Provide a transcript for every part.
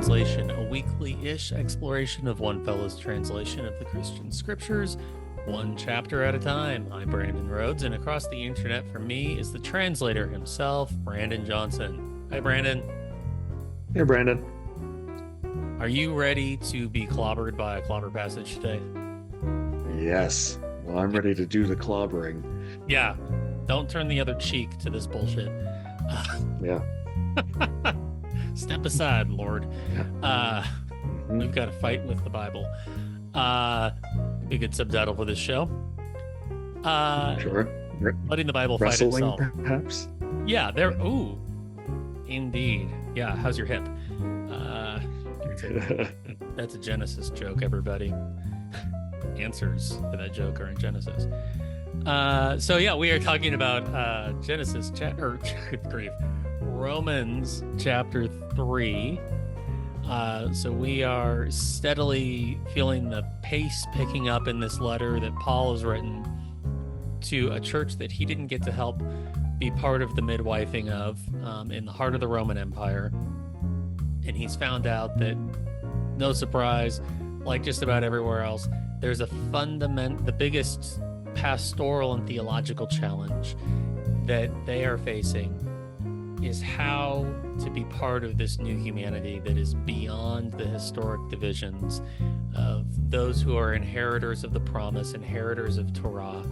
Translation, a weekly-ish exploration of one fellow's translation of the Christian scriptures, one chapter at a time. I'm Brandon Rhodes, and across the internet from me is the translator himself, Brandon Johnson. Hi, Brandon. Hey, Brandon. Are you ready to be clobbered by a clobber passage today? Yes. Well, I'm ready to do the clobbering. Yeah. Don't turn the other cheek to this bullshit. Yeah. Step aside, Lord. Yeah. We've got to fight with the Bible. Be a good subtitle for this show. Sure. Letting the Bible fight Wrestling, itself. perhaps? Yeah, there. Ooh, indeed. Yeah, how's your hip? That's a Genesis joke, everybody. Answers to that joke are in Genesis. So yeah, we are talking about Genesis chapter, good grief, Romans chapter 3. So we are steadily feeling the pace picking up in this letter that Paul has written to a church that he didn't get to help be part of the midwifing of in the heart of the Roman Empire. And he's found out that, no surprise, like just about everywhere else, there's the biggest pastoral and theological challenge that they are facing is how to be part of this new humanity that is beyond the historic divisions of those who are inheritors of the promise, inheritors of Torah,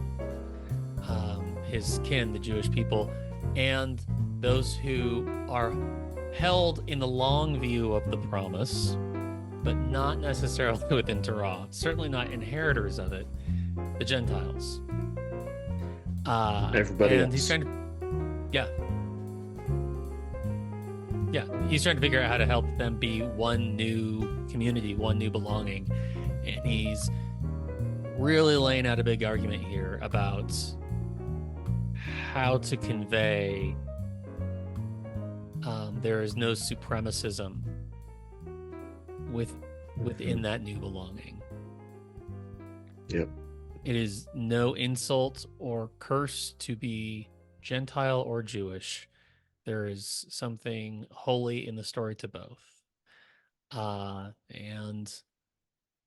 his kin, the Jewish people, and those who are held in the long view of the promise, but not necessarily within Torah, certainly not inheritors of it, the Gentiles. Everybody and else. He's trying to, he's trying to figure out how to help them be one new community, one new belonging. And he's really laying out a big argument here about how to convey there is no supremacism within that new belonging. Yep. It is no insult or curse to be Gentile or Jewish. There is something holy in the story to both.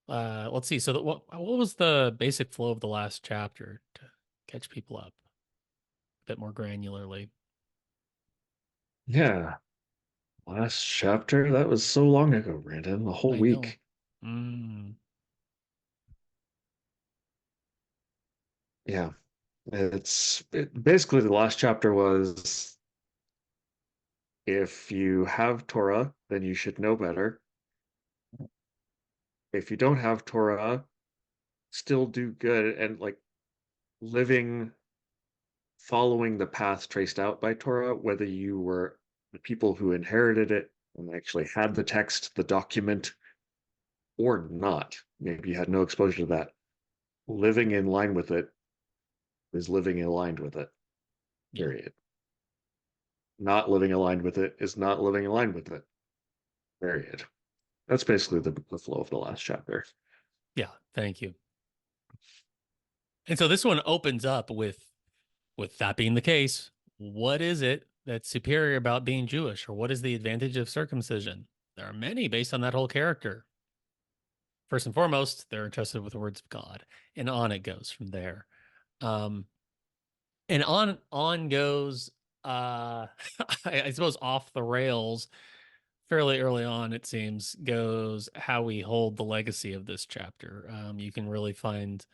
Let's see. So what was the basic flow of the last chapter to catch people up a bit more granularly? Yeah. Last chapter? That was so long ago, Brandon. A whole I know. week. Yeah. Basically the last chapter was if you have Torah, then you should know better. If you don't have Torah, still do good and like following the path traced out by Torah, whether you were the people who inherited it and actually had the text, the document, or not. Maybe you had no exposure to that. Living in line with it is living aligned with it, period. Not living aligned with it is not living aligned with it, period. That's basically the flow of the last chapter. Yeah, thank you. And so this one opens up with that being the case, what is it that's superior about being Jewish, or what is the advantage of circumcision? There are many based on that whole character. First and foremost, they're entrusted with the words of God, and on it goes from there. And on goes, I suppose off the rails fairly early on, it seems, goes how we hold the legacy of this chapter. You can really find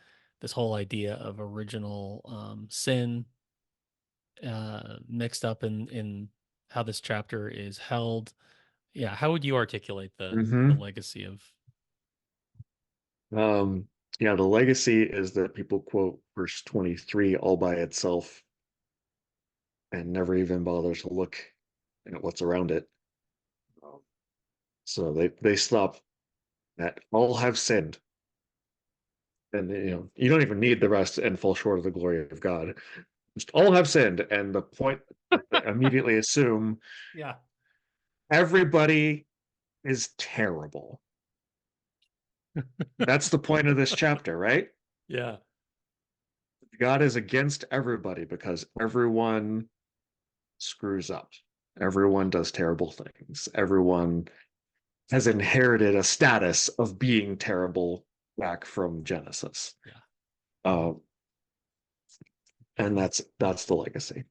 this whole idea of original sin mixed up in how this chapter is held. Yeah, how would you articulate the Mm-hmm. legacy of? Yeah, the legacy is that people quote verse 23 all by itself and never even bother to look at what's around it. So they stop at all have sinned. And you don't even need the rest and fall short of the glory of God. Just all have sinned, and the point they immediately assume Yeah, everybody is terrible. That's the point of this chapter, right? yeah, God is against everybody because everyone screws up. Everyone does terrible things. Everyone has inherited a status of being terrible back from Genesis. Yeah. And that's the legacy.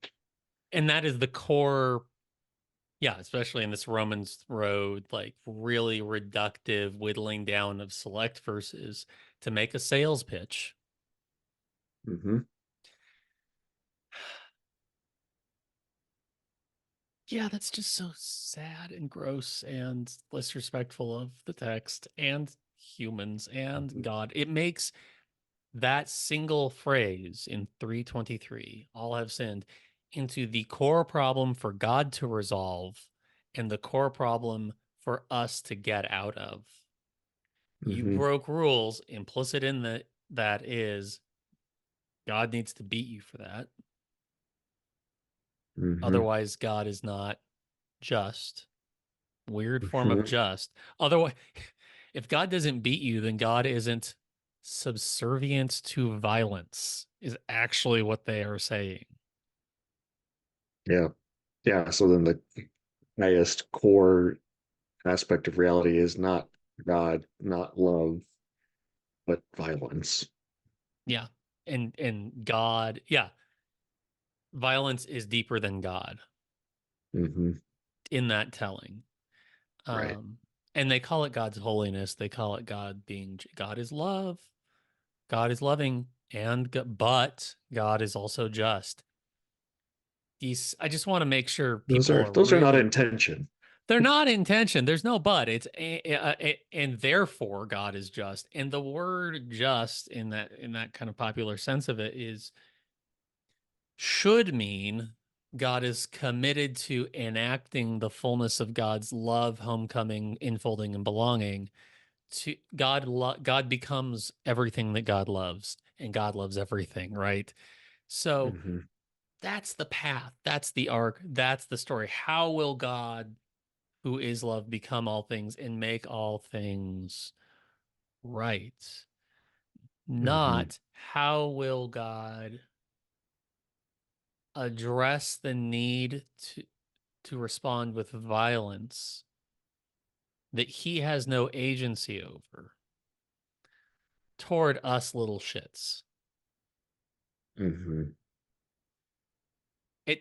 And that is the core, yeah, especially in this Romans road, like really reductive whittling down of select verses to make a sales pitch. Mm-hmm. Yeah, that's just so sad and gross and disrespectful of the text and humans and Mm-hmm. God. It makes that single phrase in 323, all have sinned, into the core problem for God to resolve and the core problem for us to get out of. You Mm-hmm. broke rules. Implicit in that is God needs to beat you for that. Mm-hmm. Otherwise, God is not just. Weird form of Mm-hmm. just. Otherwise, if God doesn't beat you, then God isn't subservient to violence, is actually what they are saying. Yeah. Yeah. So then the highest core aspect of reality is not God, not love, but violence. Yeah. And God, yeah, violence is deeper than God Mm-hmm. in that telling. Right. Um, and they call it God's holiness. They call it God being God is love. God is loving, but God is also just. I just want to make sure Those people are are those are not really. intention. They're not intention. There's no but. And therefore God is just. And the word just in that kind of popular sense of it is should mean God is committed to enacting the fullness of God's love, homecoming, infolding, and belonging. To God becomes everything that God loves, and God loves everything, right? So Mm-hmm. that's the path. That's the arc. That's the story. How will God, who is love, become all things and make all things right? Mm-hmm. Not how will God address the need to respond with violence that he has no agency over toward us little shits. Mm-hmm.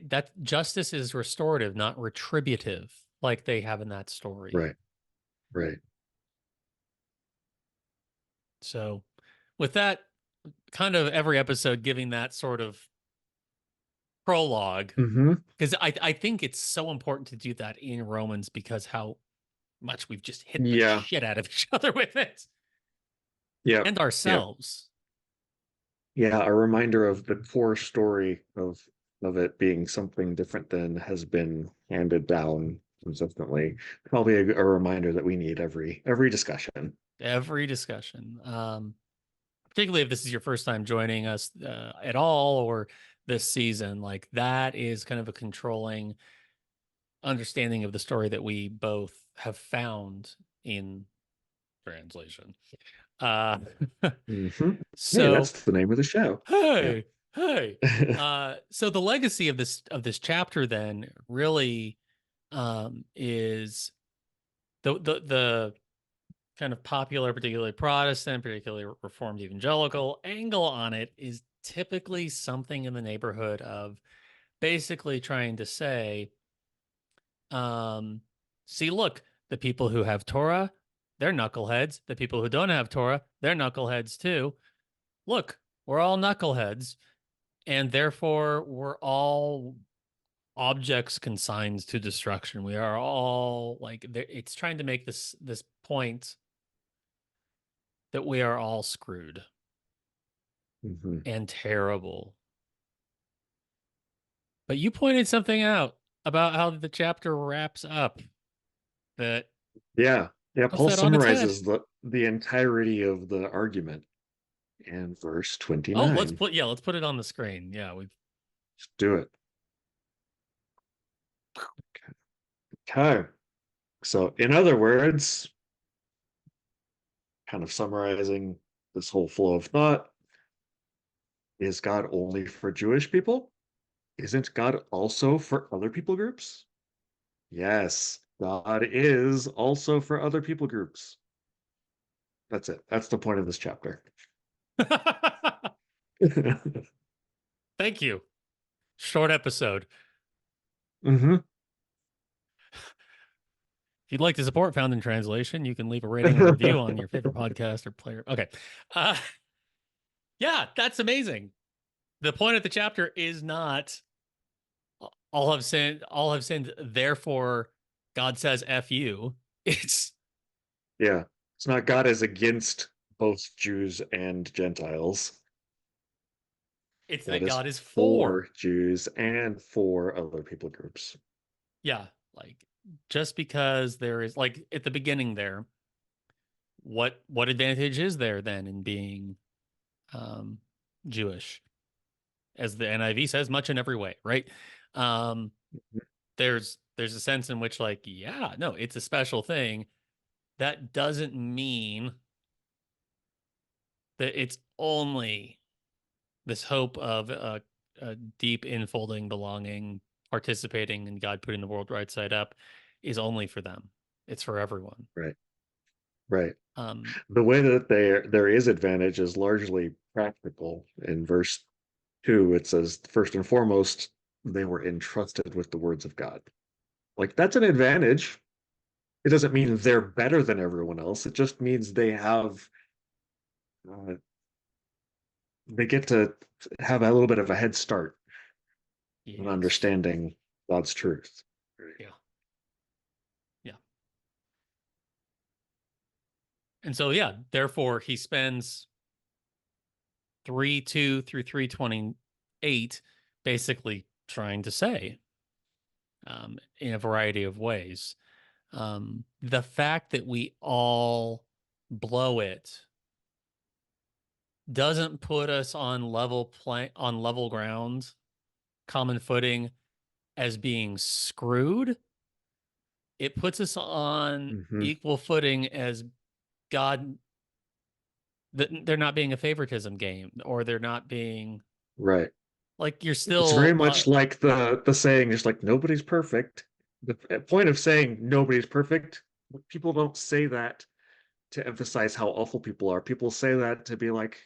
That justice is restorative, not retributive, like they have in that story. Right. Right. So, with that, kind of every episode giving that sort of prologue, Mm-hmm. because I think it's so important to do that in Romans because how much we've just hit the Yeah. shit out of each other with it Yep. and Yep. ourselves. Yeah. A reminder of the core story of it being something different than has been handed down consistently. Probably a reminder that we need every discussion. Every discussion, particularly if this is your first time joining us at all or this season, like that is kind of a controlling understanding of the story that we both have found in translation. Uh, Mm-hmm. Hey, so that's the name of the show. Yeah. hey, hey. So the legacy of this chapter then really is the kind of popular, particularly Protestant, particularly Reformed evangelical angle on it is typically something in the neighborhood of basically trying to say, see, look, the people who have Torah, they're knuckleheads. The people who don't have Torah, they're knuckleheads too. Look, we're all knuckleheads, and therefore we're all objects consigned to destruction. We are all like it's trying to make this point that we are all screwed Mm-hmm. and terrible. But you pointed something out about how the chapter wraps up. That Yeah. Yeah. puts Paul that on its head. summarizes the entirety of the argument in verse Oh, 29. let's put it on the screen. Yeah, we've Let's do it. Okay. So, in other words, kind of summarizing this whole flow of thought, is God only for Jewish people? Isn't God also for other people groups? Yes. God is also for other people groups. That's it. That's the point of this chapter. Thank you. Short episode. Hmm. If you'd like to support Found in Translation, you can leave a rating and review on your favorite podcast or player. Okay. Uh, yeah, that's amazing. The point of the chapter is not all have sinned, therefore God says F you. It's Yeah. It's not God is against both Jews and Gentiles. it's God that is God is for for. Jews and for other people groups. Yeah, like just because there is like at the beginning there, what advantage is there then in being um Jewish? As the NIV says, much in every way, right? Um, there's a sense in which like, yeah, no, it's a special thing. That doesn't mean that it's only this hope of a deep infolding belonging, participating in God putting the world right side up is only for them. It's for everyone. Right. Right. Um, The way that there is advantage is largely practical. In verse 2, it says, first and foremost, they were entrusted with the words of God. Like, that's an advantage. It doesn't mean they're better than everyone else. It just means uh, they get to have a little bit of a head start in yes. understanding God's truth. Yeah. Yeah. And so yeah, therefore he spends 3:2 through 3:28 basically trying to say in a variety of ways. The fact that we all blow it doesn't put us on level ground, common footing as being screwed. It puts us on Hmm. equal footing as God that they're not being a favoritism game or they're not being Right. like you're It's very still much like the saying, just like nobody's perfect. The point of saying nobody's perfect, people don't say that to emphasize how awful people are. People say that to be like,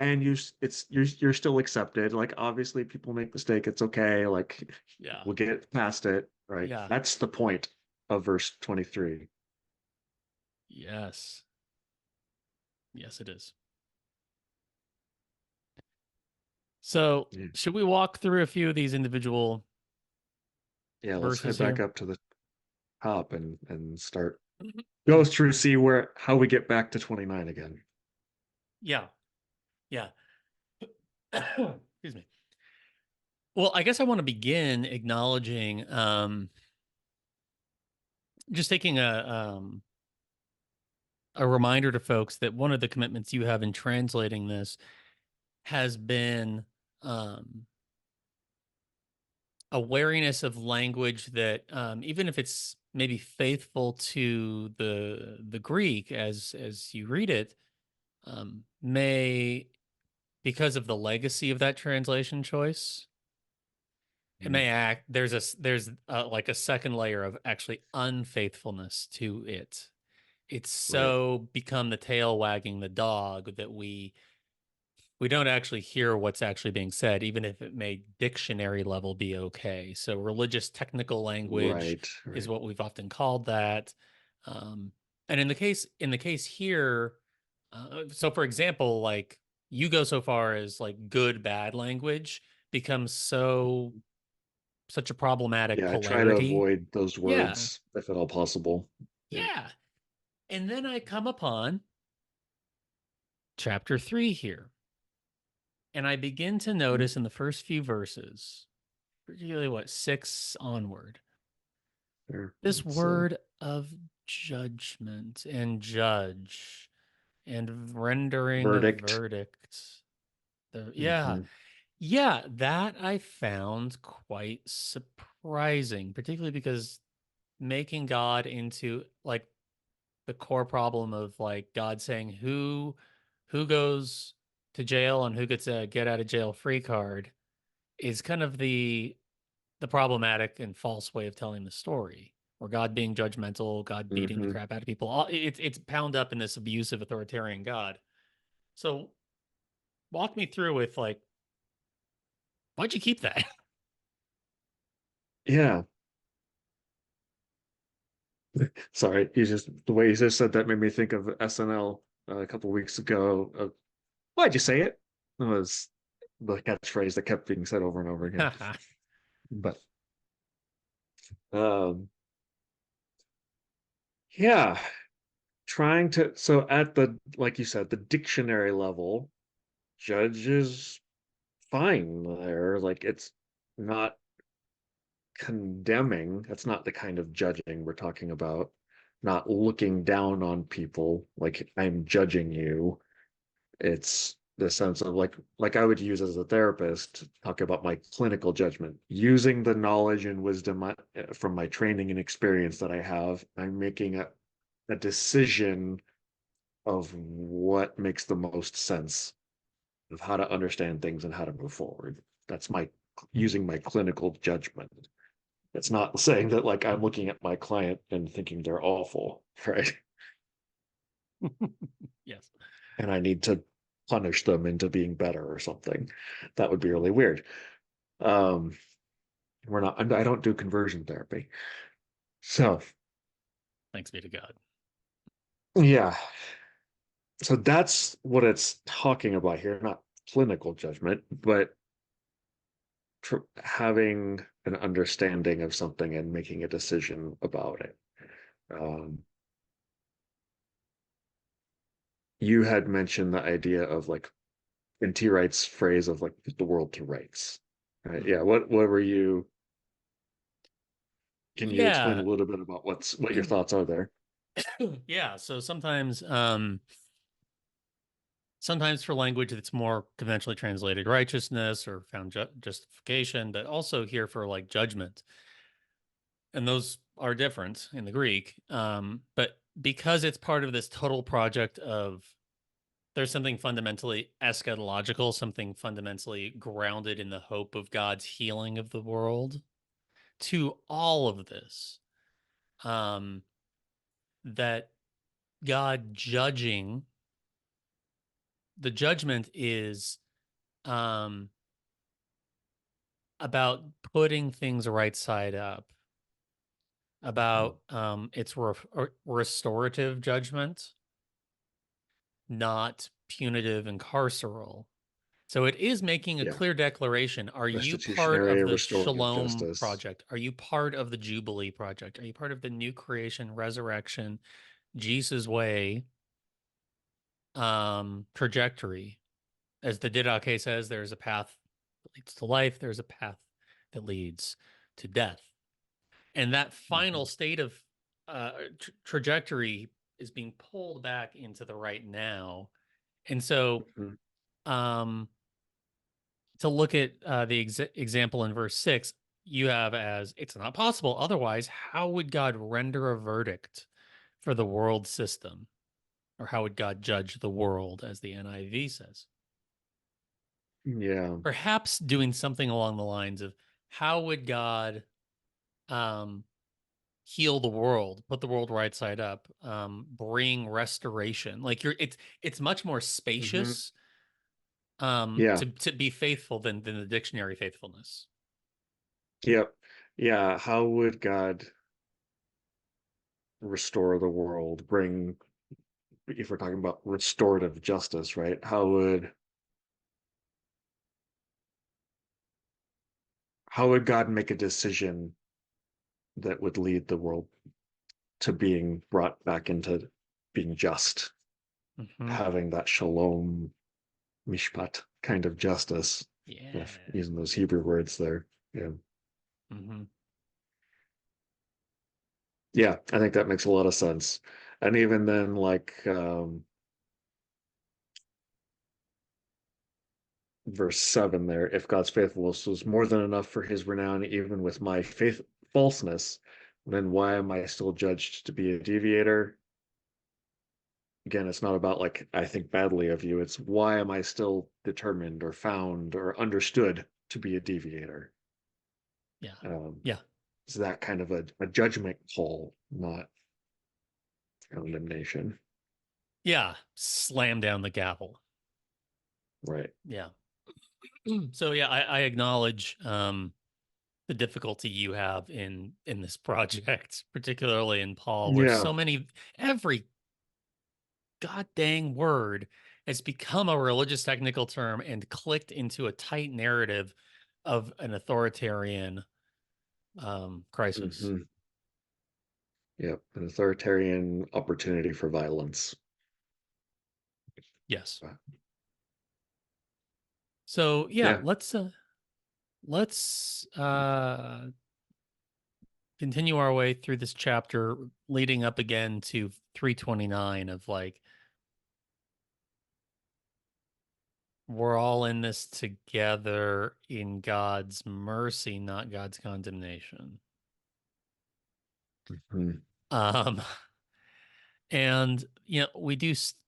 and you're still accepted. Like obviously people make mistake. It's okay. Like yeah. we'll get past it. Right. Yeah. That's the point of verse 23. Yes. Yes, it is. So, Yeah. should we walk through a few of these individual Yeah. Let's verses head back here? up to the top and start go through, see where how we get back to 29 again. Yeah. Yeah. Excuse me. Well, I guess I want to begin acknowledging just taking a reminder to folks that one of the commitments you have in translating this has been um a wariness of language that even if it's maybe faithful to the Greek as you read it, may because of the legacy of that translation choice, it Mm. may act there's like a second layer of actually unfaithfulness to it. It's Right. so become the tail wagging the dog that we don't actually hear what's actually being said, even if it may dictionary level be okay. So religious technical language Right. is Right. what we've often called that. Um, and in the case here, so for example, like you go so far as like good bad language becomes such a problematic Yeah, I try to polarity. avoid those Yeah, words if at all possible. Yeah. yeah. And then I come upon chapter 3 here, and I begin to Mm. notice in the first few verses particularly what, 6 onward. Sure. This It's word of judgment and judge and rendering a verdict. verdict. Yeah. Hmm. Yeah, that I found quite surprising, particularly because making God into like the core problem of like God saying who goes to jail and who gets a get out of jail free card is kind of the problematic and false way of telling the story. or God being judgmental, God beating the Hmm. crap out of people. It's bound up in this abusive authoritarian God. So walk me through with like, why'd you keep that? Yeah. Sorry, you just the way you just said that made me think of SNL a couple weeks ago. Why'd you say it? It was the catchphrase that kept being said over and over again. But um, yeah, trying to so at the like you said, the dictionary level, judge is fine there. Like it's not condemning. That's not the kind of judging we're talking about. Not looking down on people like I'm judging you. It's the sense of like I would use as a therapist to talk about my clinical judgment, using the knowledge and wisdom from my training and experience that I have. I'm making a decision of what makes the most sense of how to understand things and how to move forward. That's my using my clinical judgment. It's not saying that like I'm looking at my client and thinking they're awful, right? Yes. And I need to punish them into being better or something. That would be really weird. Um, we're not, I don't do conversion therapy. So, Thanks be to God. yeah. So that's what it's talking about here, not clinical judgment, but having an understanding of something and making a decision about it. Um, you had mentioned the idea of like in T. Wright's phrase of like the world to rights. Right? Yeah. What were you? Can you explain a Yeah. little bit about what your thoughts are there? Yeah. So sometimes for language that's more conventionally translated righteousness or found justification, but also here for like judgment. And those are different in the Greek. But because it's part of this total project of there's something fundamentally eschatological, something fundamentally grounded in the hope of God's healing of the world to all of this. Um, that God judging the judgment is um, about putting things right side up, about its restorative judgment, not punitive and carceral. So it is making a Yeah. clear declaration. Are you part of Restitutionary, the restorative Shalom justice. project? Are you part of the Jubilee project? Are you part of the new creation, resurrection, Jesus way trajectory? As the Didache says, there's a path that leads to life, there's a path that leads to death. And that final Mhm. state of trajectory is being pulled back into the right now. And so Mhm. um, to look at the example in verse 6, you have as it's not possible. Otherwise, how would God render a verdict for the world system? Or how would God judge the world, as the NIV says? Yeah. Perhaps doing something along the lines of how would God um, heal the world, put the world right side up, bring restoration. Like it's much more Hmm. spacious Yeah. to be faithful than the dictionary faithfulness. Yep. Yeah. How would God restore the world? Bring, if we're talking about restorative justice, right? How would God make a decision that would lead the world to being brought back into being just, Hmm. having that shalom mishpat kind of justice, if Yeah. using those Hebrew words there. Yeah. Hmm. Yeah, I think that makes a lot of sense. And even then, like verse 7 there, if God's faithfulness was more than enough for his renown, even with my faith falseness, then why am I still judged to be a deviator? Again, it's not about like I think badly of you, it's why am I still determined or found or understood to be a deviator? Yeah. Um, Yeah. is that kind of a judgment call, not condemnation. Yeah, slam down the gavel. Right. Yeah. So yeah, I acknowledge the difficulty you have in this project, particularly in Paul, where Yeah. so many every god dang word has become a religious technical term and clicked into a tight narrative of an authoritarian crisis. Hmm. Yep. An authoritarian opportunity for violence. Yes. Uh, So yeah, yeah. let's continue our way through this chapter, leading up again to 329 of like we're all in this together in God's mercy, not God's condemnation. Mhm. Um, and we do stub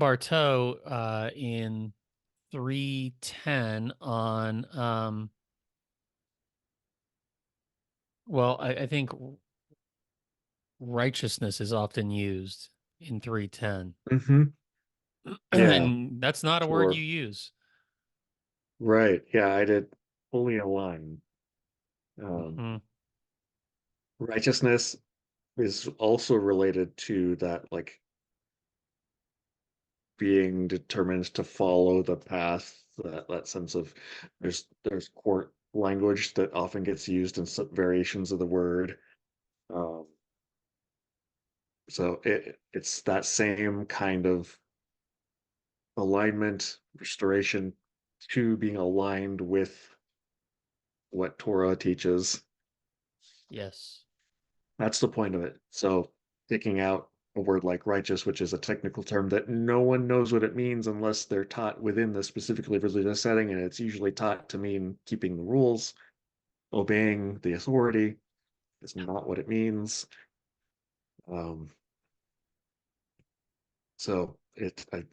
our toe in 310 on well, I think righteousness is often used in 310. Mhm. Yeah. And that's not a word you For use. right. Yeah, I did fully align. Mhm. Righteousness is also related to that, like being determined to follow the path, that sense of there's court language that often gets used in some variations of the word. Um, so it's that same kind of alignment, restoration to being aligned with what Torah teaches. Yes. That's the point of it. So picking out a word like righteous, which is a technical term that no one knows what it means unless they're taught within the specifically religious setting, and it's usually taught to mean keeping the rules, obeying the authority. Is not what it means. Um, so I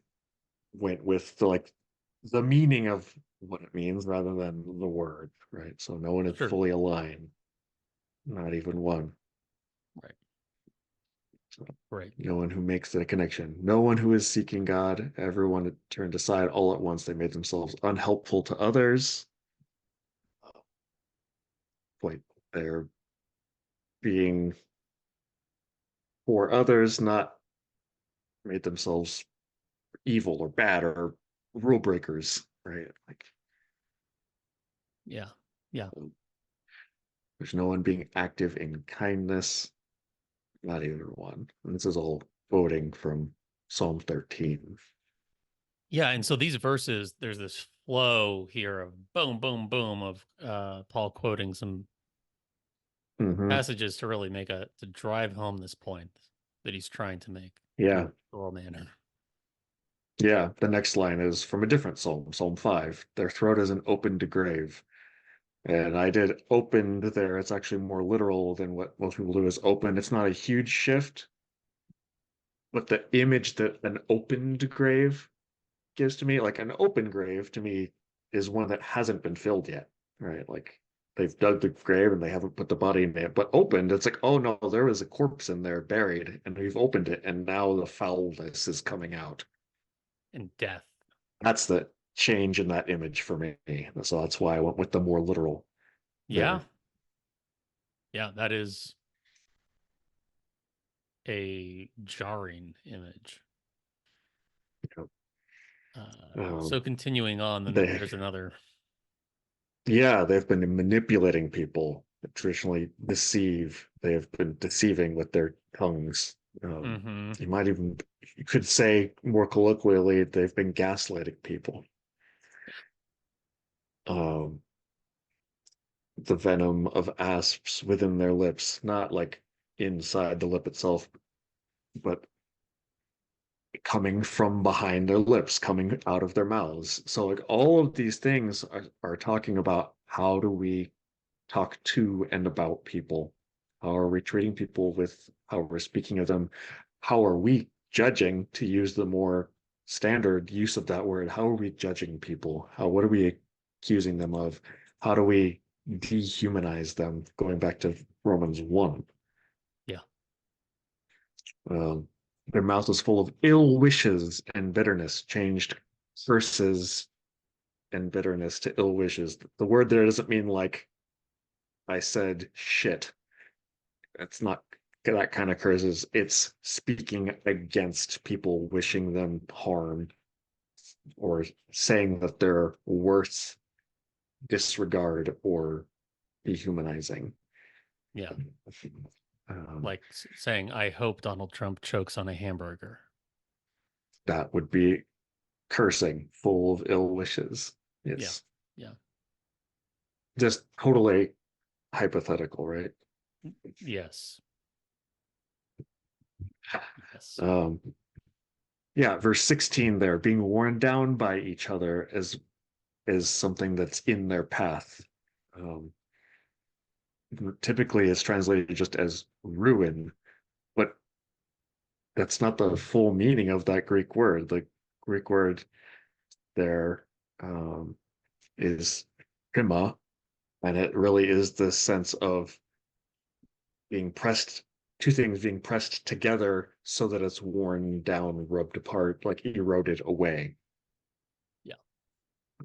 went with the meaning of what it means rather than the word, right? So no one is Sure. fully aligned, not even one. Right. So Right. no one who makes the connection, no one who is seeking God. Everyone turned aside all at once. They made themselves unhelpful to others. Like they're being for others, not made themselves evil or bad or rule breakers, right? Like Yeah. Yeah. there's no one being active in kindness, not even one. And this is all quoting from Psalm 13. Yeah. And so these verses, there's this flow here of boom, boom, boom of Paul quoting some Hmm. passages to really to drive home this point that he's trying to make in a Yeah. pastoral manner. Yeah. The next line is from a different psalm, Psalm 5. Their throat is an opened grave. And I did opened there. It's actually more literal than what most people do is open. It's not a huge shift, but the image that an opened grave gives to me, like an open grave to me, is one that hasn't been filled yet, right? Like they've dug the grave and they haven't put the body in it, but opened, it's like, oh no, there was a corpse in there buried, and we've opened it, and now the foulness is coming out. And death. That's the change in that image for me. So that's why I went with the more literal Yeah. there. Yeah. That is a jarring image. So Um, continuing on, then they there's another. Yeah, they've been manipulating people, traditionally deceive. They have been deceiving with their tongues. Hmm. You might even, you could say more colloquially, they've been gaslighting people. Um, the venom of asps within their lips, not like inside the lip itself, but coming from behind their lips, coming out of their mouths. So like all of these things are talking about how do we talk to and about people? How are we treating people with how we're speaking of them? How are we judging, to use the more standard use of that word? How are we judging people? What are we accusing them of? How do we dehumanize them, going back to Romans 1. Yeah. Their mouth was full of ill wishes and bitterness, changed curses and bitterness to ill wishes. The word there doesn't mean like I said shit. It's not that kind of curses. It's speaking against people, wishing them harm, or saying that they're worth disregard or dehumanizing. Yeah. Um, Like saying, I hope Donald Trump chokes on a hamburger. that would be cursing, full of ill wishes. Yeah. It's Yeah. just totally hypothetical, right? Yes. Yes. Um, yeah, verse 16 there, being worn down by each other is something that's in their path. Um, Typically is translated just as ruin, but that's not the full meaning of that Greek word. The Greek word there is prima, and it really is this sense of being pressed, two things being pressed together so that it's worn down, rubbed apart, like eroded away. Yeah.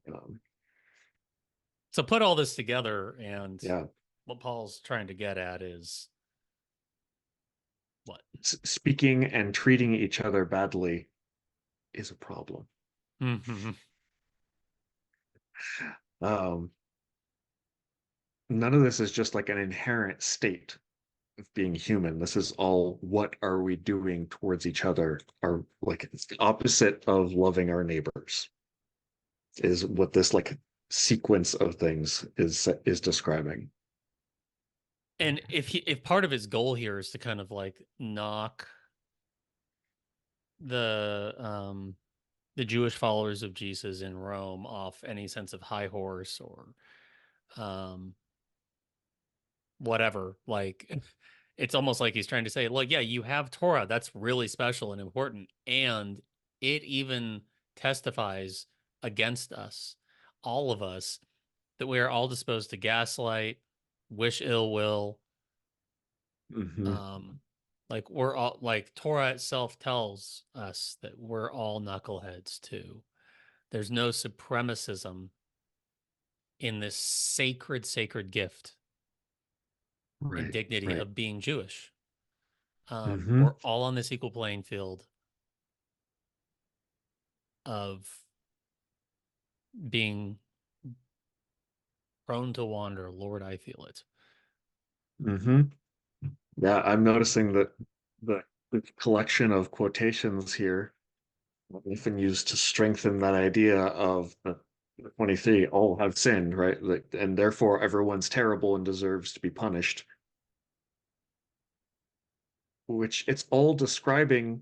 Um, So put all this together, and yeah, what Paul's trying to get at is what? speaking and treating each other badly is a problem. Mm-hmm. Um, None of this is just like an inherent state of being human. This is all, what are we doing towards each other? Are like, it's the opposite of loving our neighbors, is what this like sequence of things is describing. And if part of his goal here is to kind of like knock the the Jewish followers of Jesus in Rome off any sense of high horse or um whatever, like it's almost like he's trying to say, look, yeah, you have Torah, that's really special and important, and it even testifies against us, all of us, that we are all disposed to gaslight, wish ill will. Mm-hmm. um like we're all, like Torah itself tells us that we're all knuckleheads too. There's no supremacism in this sacred gift and Right, dignity right. of being Jewish. Mm-hmm. We're all on this equal playing field of being prone to wander. Lord, I feel it. Mm-hmm. Yeah, I'm noticing that the, the collection of quotations here often used to strengthen that idea of 23, all have sinned, right? Like, and therefore everyone's terrible and deserves to be punished, which it's all describing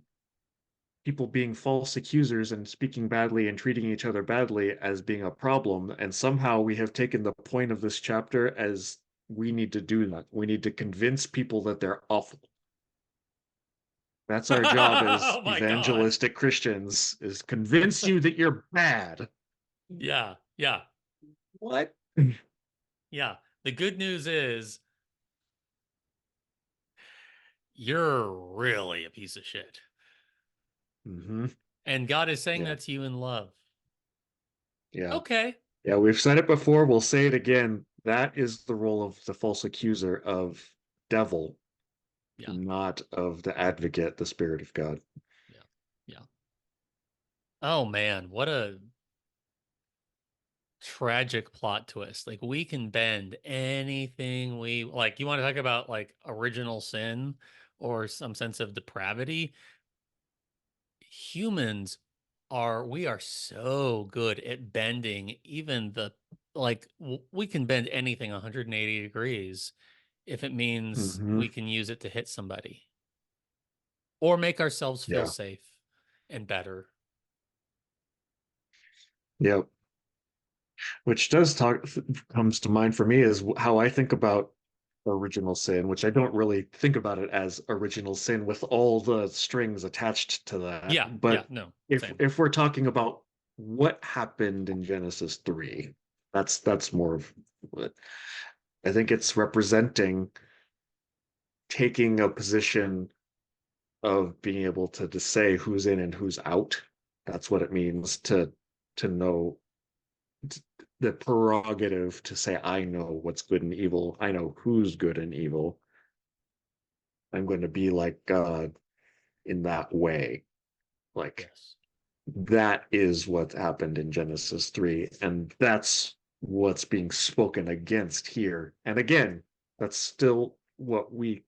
people being false accusers and speaking badly and treating each other badly as being a problem. And somehow we have taken the point of this chapter as we need to do that. We need to convince people that they're awful. That's our job as Oh my God. evangelistic Christians, is convince you that you're bad. Yeah, yeah, What? yeah. The good news is you're really a piece of shit. Mm-hmm. And God is saying Yeah. that to you in love. Yeah. Okay. Yeah. We've said it before. We'll say it again. That is the role of the false accuser, of devil, Yeah, not of the advocate, the Spirit of God. yeah, yeah. Oh man, what a tragic plot twist. Like we can bend anything we like. You want to talk about like original sin or some sense of depravity? Humans we are so good at bending even the we can bend anything 180 degrees if it means Mm-hmm. we can use it to hit somebody or make ourselves feel Yeah. safe and better. Yeah. Which does talk comes to mind for me is how I think about original sin, which I don't really think about it as original sin with all the strings attached to that. Yeah, yeah, But no, if same. if we're talking about what happened in Genesis 3, that's more of what. I think it's representing taking a position of being able to say who's in and who's out. That's what it means to know the prerogative to say, I know what's good and evil. I know who's good and evil. I'm going to be like God in that way. Like Yes. that is what happened in Genesis 3. And that's what's being spoken against here. And again, that's still what we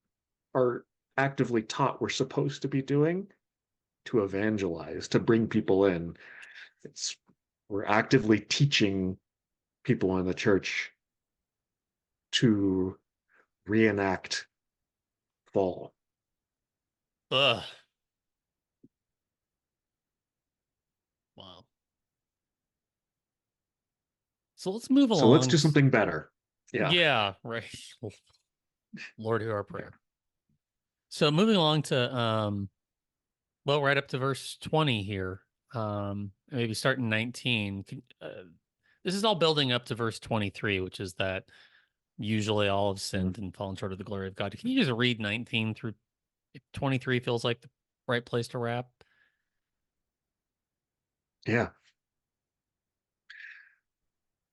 are actively taught we're supposed to be doing, to evangelize, to bring people in. It's we're actively teaching people in the church to reenact fall. Ugh. Wow. So let's move So let's along. do something better. Yeah. Yeah, right. Lord, hear our Yeah. prayer. So moving along to well, right up to verse 20 here. Maybe starting 19. This is all building up to verse 23, which is that usually all have sinned and fallen short of the glory of God. Can you just read 19 through 23 feels like the right place to wrap? Yeah.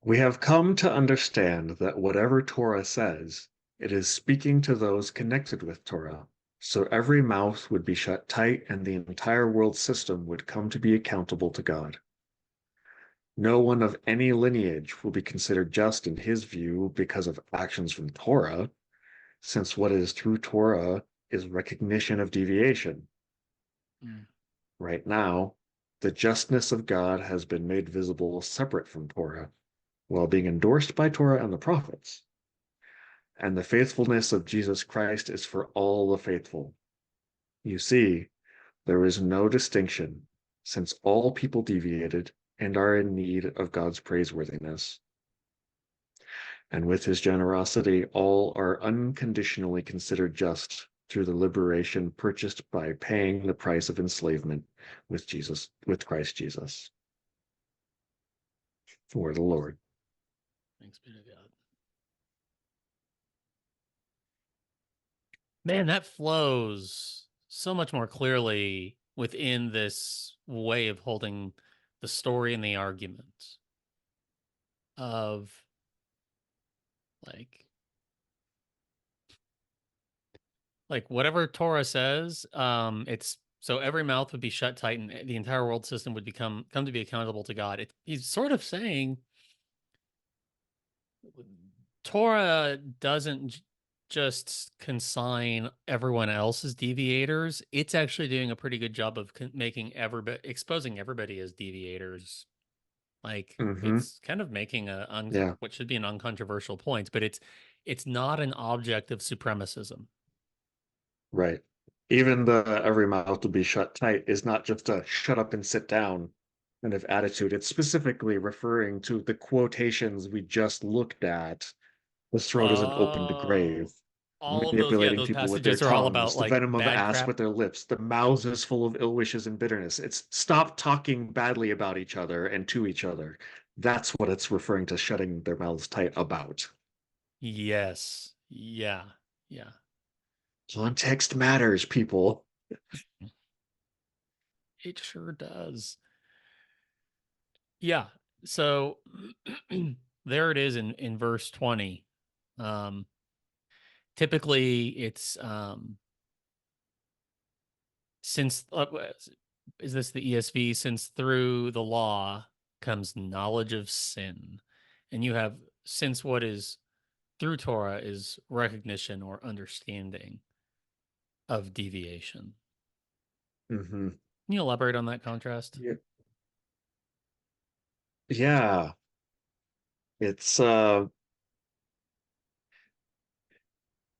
We have come to understand that whatever Torah says, it is speaking to those connected with Torah. So every mouth would be shut tight and the entire world system would come to be accountable to God. No one of any lineage will be considered just in his view because of actions from Torah, since what is through Torah is recognition of deviation. Mm. Right now, the justness of God has been made visible separate from Torah, while being endorsed by Torah and the prophets. And the faithfulness of Jesus Christ is for all the faithful. You see, there is no distinction, since all people deviated and are in need of God's praiseworthiness. And with his generosity, all are unconditionally considered just through the liberation purchased by paying the price of enslavement with Christ Jesus. For the Lord. Thanks be to God. Man, that flows so much more clearly within this way of holding the story and the argument of like whatever Torah says, it's so every mouth would be shut tight and the entire world system would come to be accountable to God. He's sort of saying Torah doesn't just consign everyone else as deviators. It's actually doing a pretty good job of making everybody exposing everybody as deviators. Like Mm-hmm. it's kind of making Yeah, what should be an uncontroversial point, but it's not an object of supremacism. right. Even the every mouth will be shut tight is not just a shut up and sit down kind of attitude. It's specifically referring to the quotations we just looked at. The throat is an opened grave. Oh, all of those, yeah, Manipulating those people with their passages are all about tongues, the like venom of bad ass crap. with their lips, the mouths is full of ill wishes and bitterness. It's stop talking badly about each other and to each other. That's what it's referring to shutting their mouths tight about. Yes. Yeah. Yeah. Context matters, people. It sure does. Yeah. So there it is in verse 20. Um typically it's since is this the ESV? Since through the law comes knowledge of sin. And you have since what is through Torah is recognition or understanding of deviation. Mm-hmm. Can you elaborate on that contrast? Yeah. Yeah. It's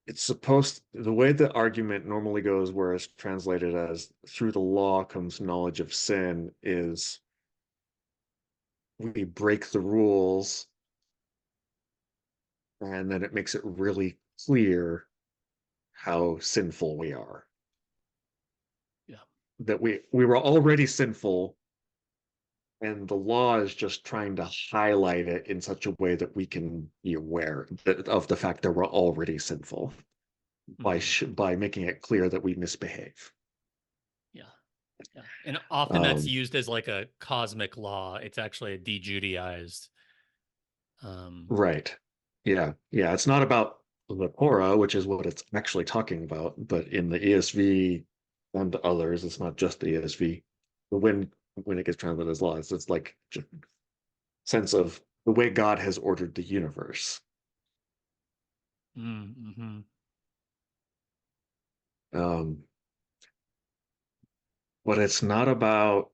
it's supposed the way the argument normally goes, where it's translated as through the law comes knowledge of sin, is we break the rules and then it makes it really clear how sinful we are. Yeah. That we were already sinful, And the law is just trying to highlight it in such a way that we can be aware of the fact that we're already sinful by making it clear that we misbehave. Yeah. Yeah. And often that's Um, used as like a cosmic law. It's actually a de-Judaized. right. Yeah. Yeah. It's not about the Torah, which is what it's actually talking about, but in the ESV and others, it's not just the ESV. But when it gets translated as laws, it's like sense of the way God has ordered the universe. mm-hmm. Um, but it's not about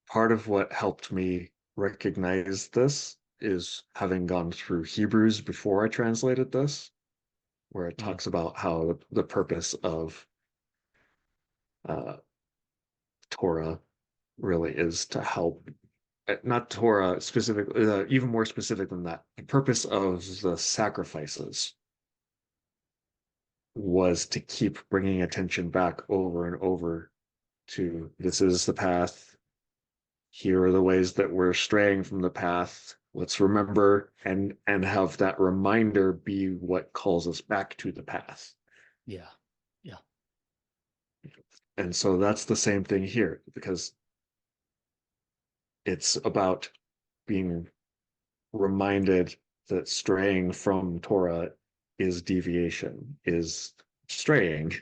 part of what helped me recognize this is having gone through Hebrews before I translated this, where it Mm. talks about how the purpose of uh, Torah really is to help, not Torah specifically, even more specific than that. The purpose of the sacrifices was to keep bringing attention back over and over to this is the path. Here are the ways that we're straying from the path. Let's remember and have that reminder be what calls us back to the path. Yeah. Yeah. And so that's the same thing here because it's about being reminded that straying from Torah is deviation, is straying.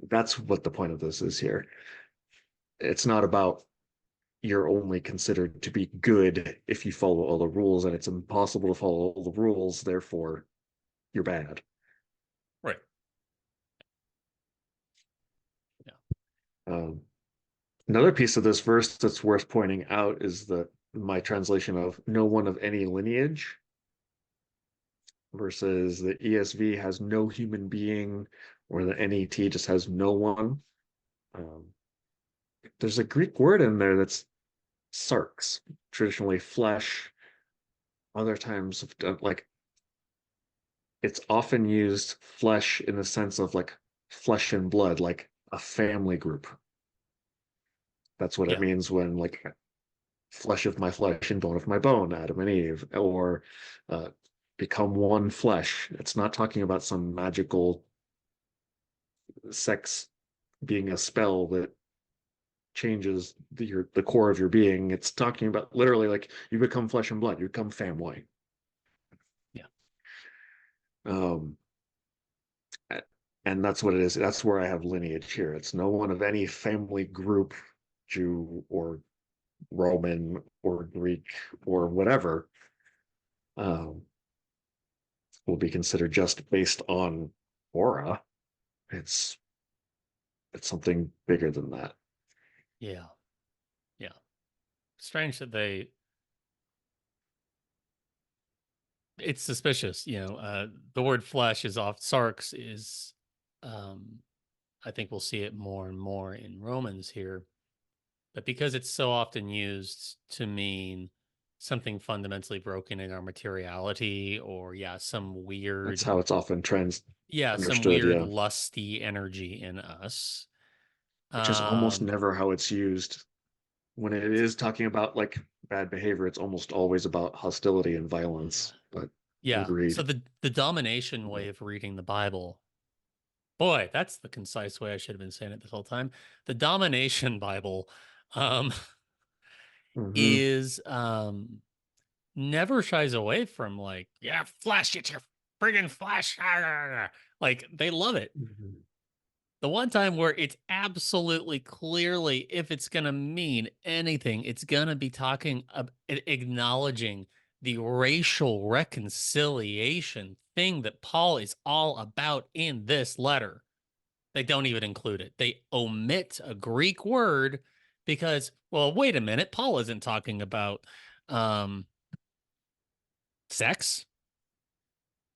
That's what the point of this is here. It's not about you're only considered to be good if you follow all the rules, and it's impossible to follow all the rules, therefore you're bad. Right. Yeah. Um, Another piece of this verse that's worth pointing out is that my translation of no one of any lineage versus the ESV has no human being, or the NET just has no one. Um, there's a Greek word in there that's sarx, traditionally flesh. Other times, like it's often used flesh in the sense of like flesh and blood, like a family group. That's what it Yeah. means when like flesh of my flesh and bone of my bone, Adam and Eve, or uh, become one flesh. It's not talking about some magical sex being a spell that changes the core of your being. It's talking about literally like you become flesh and blood, you become family. Yeah. Um, and that's what it is. That's where I have lineage here. It's no one of any family group, Jew or Roman or Greek or whatever, um, will be considered just based on aura. It's it's something bigger than that. Yeah. Yeah. Strange that they it's suspicious, the word flesh is off sarx is um I think we'll see it more and more in Romans here. But because it's so often used to mean something fundamentally broken in our materiality or That's how it's often some understood, weird yeah. lusty energy in us. Which is almost Um never how it's used. When it is talking about like bad behavior, it's almost always about hostility and yeah. violence, but and Yeah. So greed. the domination way of reading the Bible, boy, that's the concise way I should have been saying it this whole time. The domination Bible um Mm-hmm. is never shies away from like, yeah, flesh, it's your friggin' flesh. Like they love it. Mm-hmm. The one time where it's absolutely clearly, if it's going to mean anything, it's going to be acknowledging the racial reconciliation thing that Paul is all about in this letter. They don't even include it. They omit a Greek word because, well, wait a minute, Paul isn't talking about um, sex.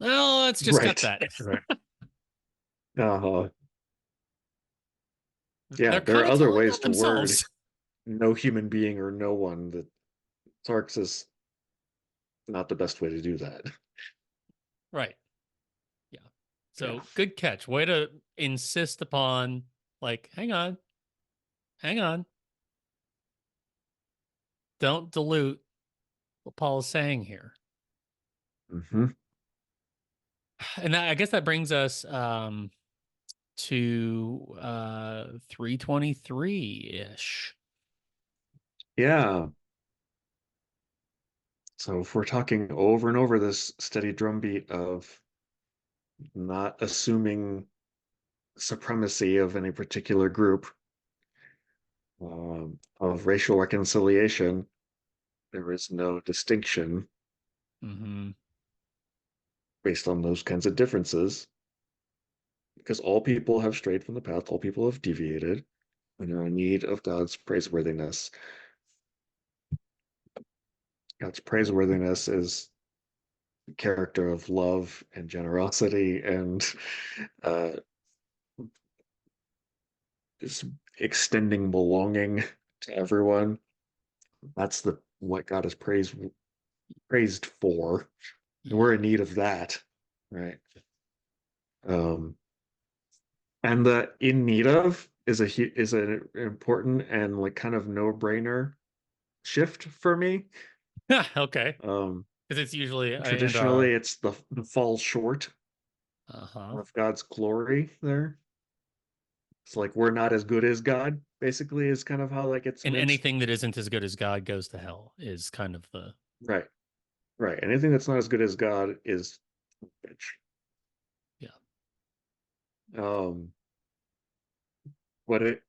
Well, let's just cut Right. that. Right. Uh, yeah, They're there kind are of other telling ways on to word themselves. no human being or no one that Sarx is not the best way to do that. Right. Yeah. Yeah. So good catch. Way to insist upon, like, hang on, hang on. don't dilute what Paul is saying here. Hmm. And I guess that brings us to 323-ish. Yeah. So if we're talking over and over this steady drumbeat of not assuming supremacy of any particular group, of racial reconciliation, there is no distinction Hmm. based on those kinds of differences, because all people have strayed from the path, all people have deviated, and are in need of God's praiseworthiness. God's praiseworthiness is the character of love and generosity and uh, just extending belonging to everyone. That's the what God is praised for. And we're Yeah. in need of that, right? Um, and the in need of is an important and like kind of no brainer shift for me. Okay. Um, Because it's usually and Traditionally, it's the fall short uh-huh. of God's glory. There, it's like we're not as good as God. Basically, is kind of how that gets And mixed. anything that isn't as good as God goes to hell is kind of the Right, right. Anything that's not as good as God is bitch. yeah. Um, what it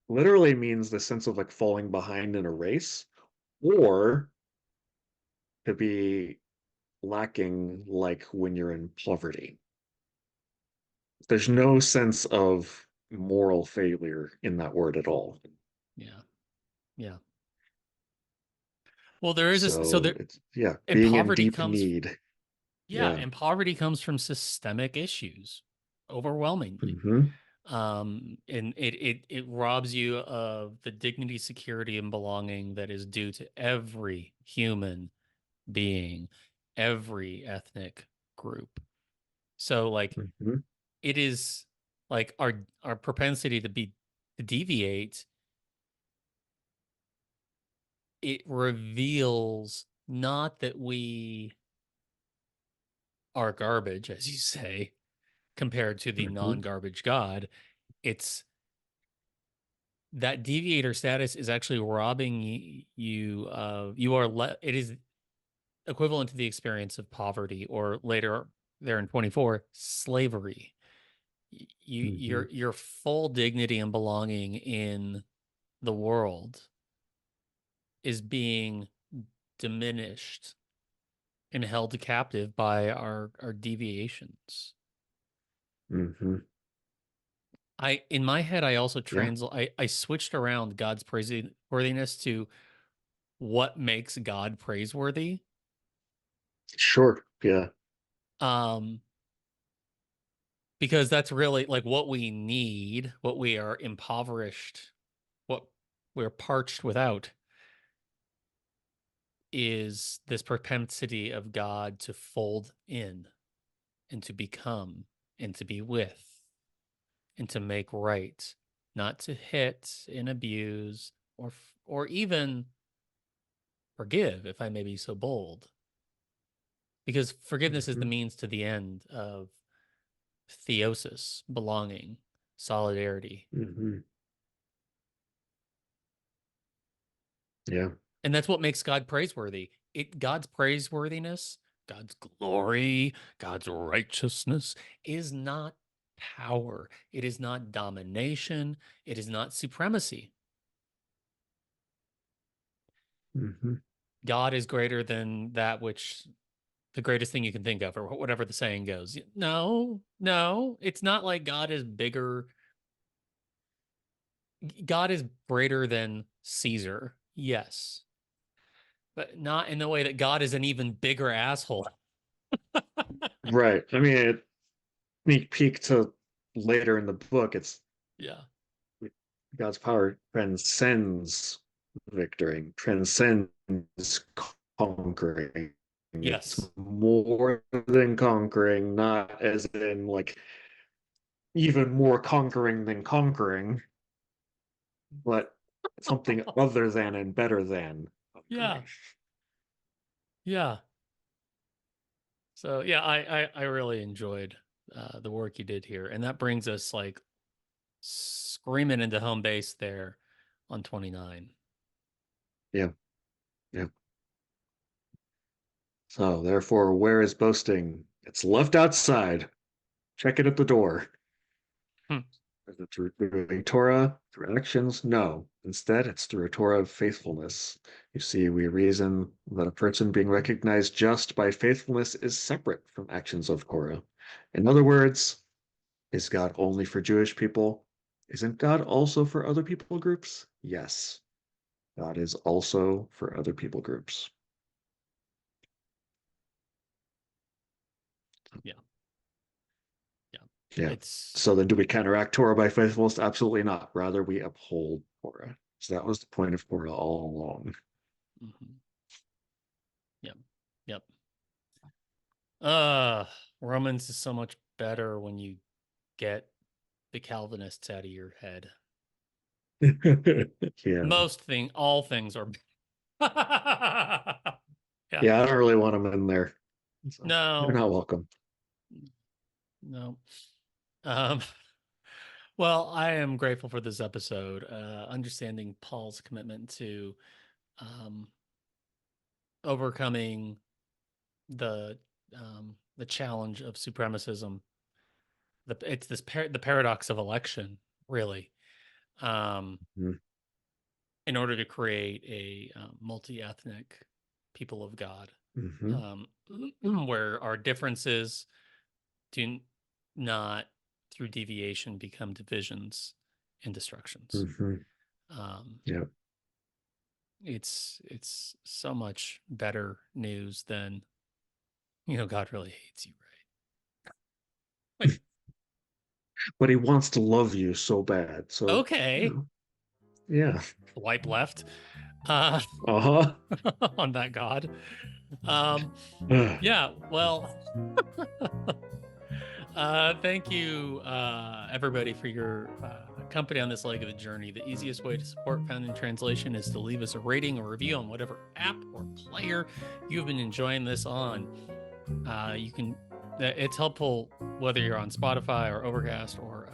literally means the sense of like falling behind in a race, or to be lacking like when you're in poverty. There's no sense of moral failure in that word at all. Yeah. Yeah. Well, there is so So there it's, yeah, and being in poverty deep comes need. yeah, Yeah. and poverty comes from systemic issues overwhelmingly. Hmm. And it robs you of the dignity, security, and belonging that is due to every human being, every ethnic group. So like Hmm. it is like our propensity to deviate, it reveals not that we are garbage, as you say, compared to the Hmm. non-garbage God. It's that deviator status is actually robbing you of it is equivalent to the experience of poverty or later there in 24 slavery. Hmm. Your full dignity and belonging in the world is being diminished and held captive by our deviations. Hmm. I in my head I also Yeah. I switched around God's praiseworthiness to what makes God praiseworthy. Sure. Yeah. Um, because that's really like what we need, what we are impoverished, what we're parched without is this propensity of God to fold in and to become and to be with and to make right, not to hit and abuse or even forgive, if I may be so bold. Because forgiveness is the Hmm. means to the end of theosis, belonging, solidarity. Hmm. Yeah. And that's what makes God praiseworthy. God's praiseworthiness, God's glory, God's righteousness is not power. It is not domination. It is not supremacy. Hmm. God is greater than that which the greatest thing you can think of, or whatever the saying goes. No, no, it's not like God is bigger. God is greater than Caesar. Yes, but not in the way that God is an even bigger asshole. Right. I mean, sneak peek to later in the book, it's Yeah. God's power transcends victory, transcends conquering. It's Yes. more than conquering, not as in like even more conquering than conquering, but something other than and better than. Yeah. Yeah. So yeah, I really enjoyed the work you did here, and that brings us like screaming into home base there on 29. Yeah. Yeah. So therefore, where is boasting? It's left outside. Check it at the door. Hmm. Is it through doing Torah, through actions? No. Instead, it's through a Torah of faithfulness. You see, we reason that a person being recognized just by faithfulness is separate from actions of Torah. In other words, is God only for Jewish people? Isn't God also for other people groups? Yes. God is also for other people groups. Yeah. Yeah. Yeah. It's So then do we counteract Torah by faithfulness? Absolutely not. Rather, we uphold Torah. So that was the point of Torah all along. mhm. Yep. Yep. Uh Romans is so much better when you get the Calvinists out of your head. Yeah. All things are yeah. Yeah, I don't really want them in there. So they're No. not welcome. No. Um well, I am grateful for this episode, understanding Paul's commitment to um overcoming the challenge of supremacism. It's the paradox of election, really, um, Mhm. in order to create a multi-ethnic people of God, Mhm. where our differences do not, through deviation, become divisions and destructions. Mhm. Um, Yeah. it's so much better news than God really hates you, right? Like, But he wants to love you so bad. So, okay, yeah. wipe left uh, Uh-huh. on that God. Um, yeah, well, thank you, everybody, for your company on this leg of the journey. The easiest way to support Found in Translation is to leave us a rating or review on whatever app or player you've been enjoying this on. You can, it's helpful whether you're on Spotify or Overcast or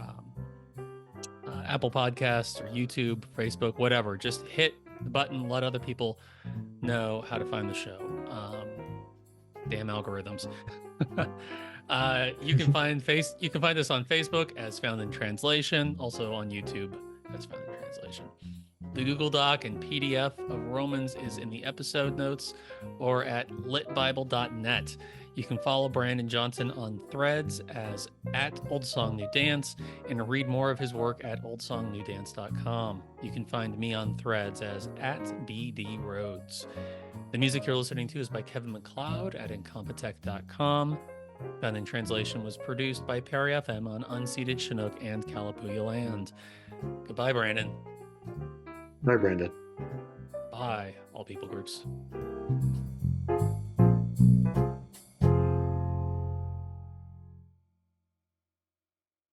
Apple Podcasts or YouTube, Facebook, whatever. Just hit the button, let other people know how to find the show. Damn algorithms. You can find us on Facebook as Found in Translation, also on YouTube as Found in Translation. The Google Doc and PDF of Romans is in the episode notes or at litbible.net. You can follow Brandon Johnson on Threads as at Old Song New Dance and read more of his work at oldsongnewdance.com. You can find me on Threads as at BD Rhodes. The music you're listening to is by Kevin MacLeod at incompetech.com. Found in Translation was produced by Perry FM on unceded Chinook and Kalapuya land. Goodbye, Brandon. Bye, Brandon. Bye, all people groups.